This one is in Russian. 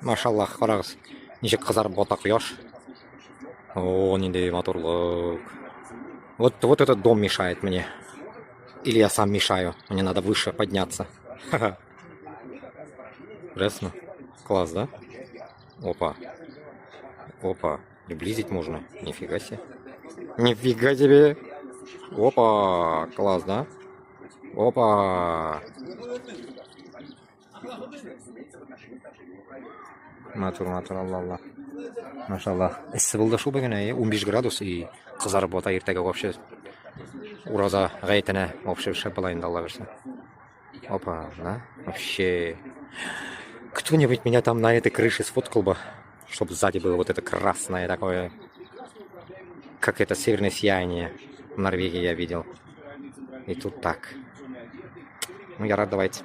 Машаллах, қарағыз. Неше қызарып бота құяш. О, нендей моторлық. Вот этот дом мешает мне. Или я сам мешаю. Мне надо выше подняться. Ясно? Класс, да? Опа. Опа. Приблизить можно. Нифига себе. Нифига себе. Опа. Класс, да? Опа. Матур, алла. Машаллах. Ісі болды шу бігіне, 15 градус и қызарып бота ертегі вообще. Ураза ғайтіне вообще шапалайын алла берсін. Опа, да? Вообще. Кто-нибудь меня там на этой крыше сфоткал бы, чтобы сзади было вот это красное такое, как это северное сияние в Норвегии я видел. И тут так. Ну, я рад, давайте.